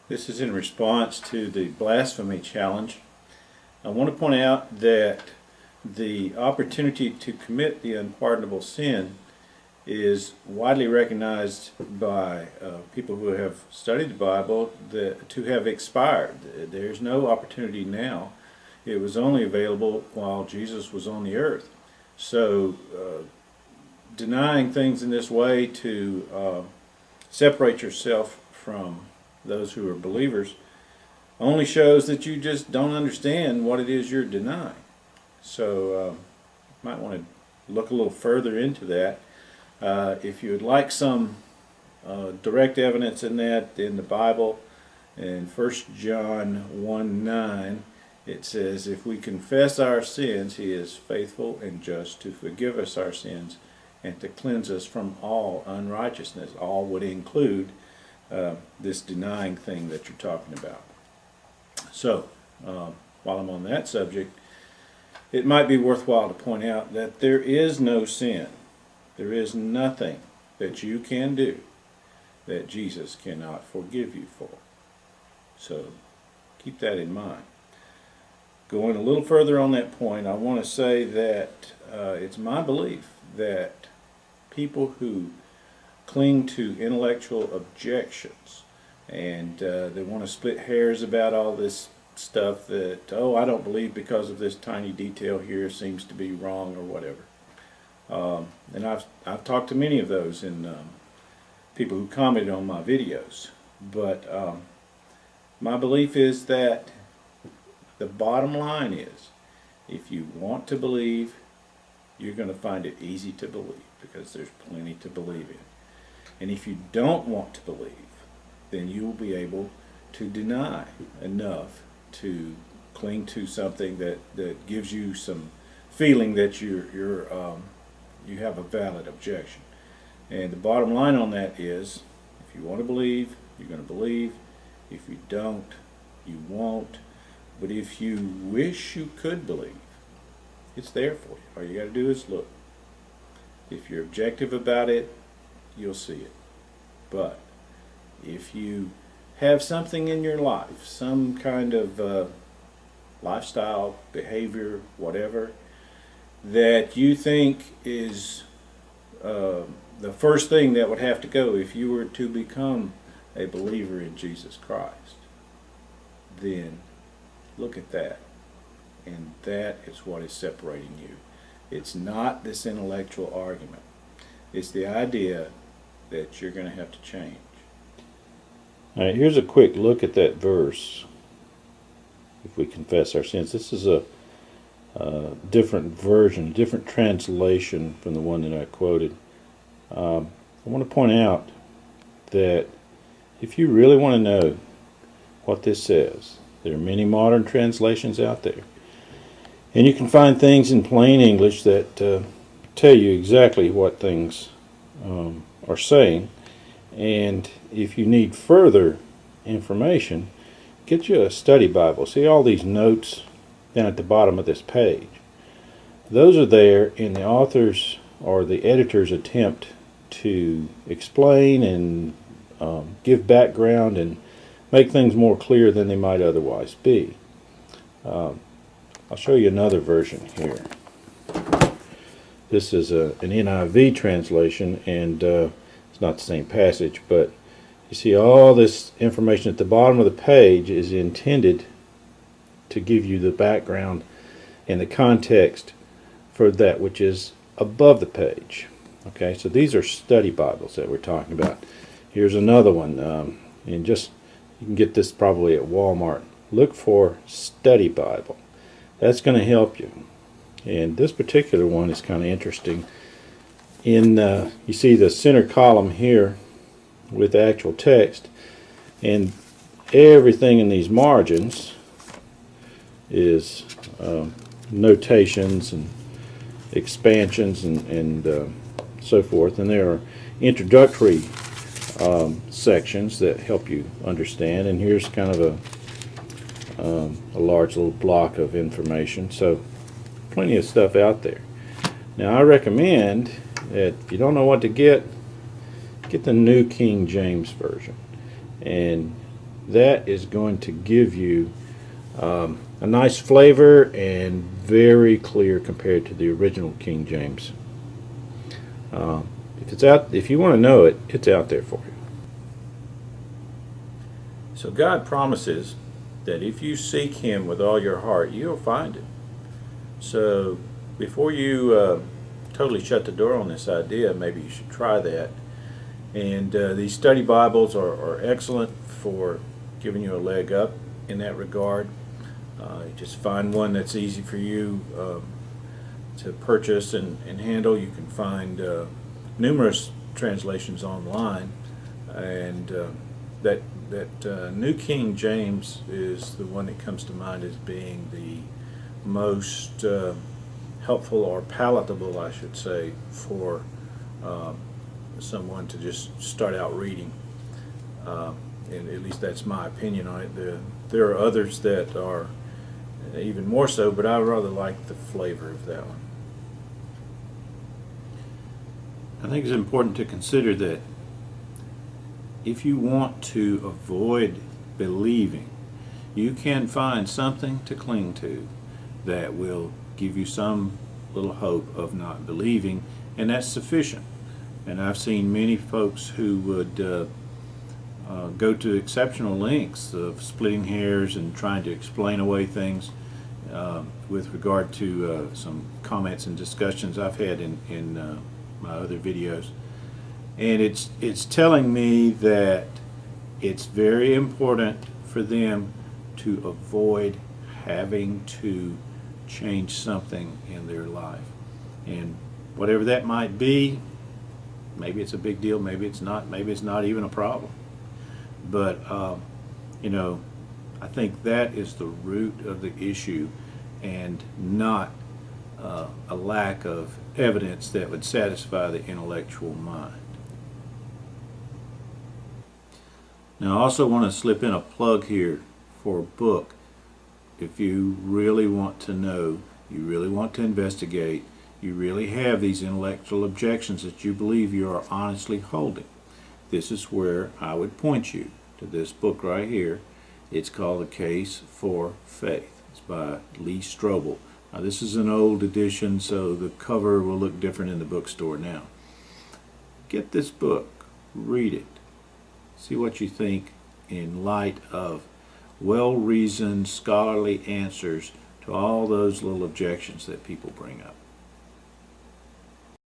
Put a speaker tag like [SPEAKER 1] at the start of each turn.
[SPEAKER 1] This is in response to the Blasphemy challenge. I want to point out that the opportunity to commit the unpardonable sin is widely recognized by people who have studied the Bible to have expired. There's no opportunity now. It was only available while Jesus was on the earth. So denying things in this way to separate yourself from those who are believers only shows that you just don't understand what it is you're denying. So you might want to look a little further into that. If you would like some direct evidence in that, in the Bible, in 1 John 1:9, it says, if we confess our sins, He is faithful and just to forgive us our sins and to cleanse us from all unrighteousness. All would include this denying thing that you're talking about. So, while I'm on that subject, it might be worthwhile to point out that there is no sin. There is nothing that you can do that Jesus cannot forgive you for. So, keep that in mind. Going a little further on that point, I want to say that it's my belief that people who cling to intellectual objections and they want to split hairs about all this stuff that, oh, I don't believe because of this tiny detail here seems to be wrong or whatever. And I've talked to many of those and people who commented on my videos. But my belief is that the bottom line is, if you want to believe, you're going to find it easy to believe because there's plenty to believe in. And if you don't want to believe, then you will be able to deny enough to cling to something that gives you some feeling that you have a valid objection. And the bottom line on that is, if you want to believe, you're going to believe. If you don't, you won't. But if you wish you could believe, it's there for you. All you got to do is look. If you're objective about it, you'll see it. But if you have something in your life, some kind of lifestyle, behavior, whatever, that you think is the first thing that would have to go if you were to become a believer in Jesus Christ, then look at that. And that is what is separating you. It's not this intellectual argument. It's the idea that you're going to have to change. All right, here's a quick look at that verse. If we confess our sins, this is a different version, different translation from the one that I quoted. I want to point out that if you really want to know what this says, there are many modern translations out there. And you can find things in plain English that tell you exactly what things are saying. And if you need further information, get you a study Bible. See all these notes down at the bottom of this page? Those are there in the author's or the editor's attempt to explain and give background and make things more clear than they might otherwise be. I'll show you another version here. This is an NIV translation, and it's not the same passage, but you see all this information at the bottom of the page is intended to give you the background and the context for that which is above the page. Okay, so these are study Bibles that we're talking about. Here's another one, and you can get this probably at Walmart. Look for Study Bible. That's going to help you. And this particular one is kind of interesting. You see the center column here with the actual text, and everything in these margins is notations and expansions and so forth. And there are introductory sections that help you understand. And here's kind of a large little block of information. So plenty of stuff out there. Now I recommend that if you don't know what to get the New King James Version. And that is going to give you a nice flavor and very clear compared to the original King James. If you want to know it, it's out there for you. So God promises that if you seek Him with all your heart, you'll find Him. So before you totally shut the door on this idea, maybe you should try that. And these study Bibles are excellent for giving you a leg up in that regard. You just find one that's easy for you to purchase and handle. You can find numerous translations online, and that New King James is the one that comes to mind as being the most helpful or palatable, I should say, for someone to just start out reading. And at least that's my opinion on it. There are others that are even more so, but I rather like the flavor of that one. I think it's important to consider that if you want to avoid believing, you can find something to cling to that will give you some little hope of not believing, and that's sufficient. And I've seen many folks who would go to exceptional lengths of splitting hairs and trying to explain away things with regard to some comments and discussions I've had in my other videos. And it's telling me that it's very important for them to avoid having to change something in their life. And whatever that might be, maybe it's a big deal, maybe it's not even a problem. But you know, I think that is the root of the issue, and not a lack of evidence that would satisfy the intellectual mind. Now I also want to slip in a plug here for a book. If you really want to know, you really want to investigate, you really have these intellectual objections that you believe you are honestly holding, this is where I would point you to this book right here. It's called The Case for Faith. It's by Lee Strobel. Now this is an old edition, so the cover will look different in the bookstore now. Get this book, read it, see what you think in light of well-reasoned scholarly answers to all those little objections that people bring up.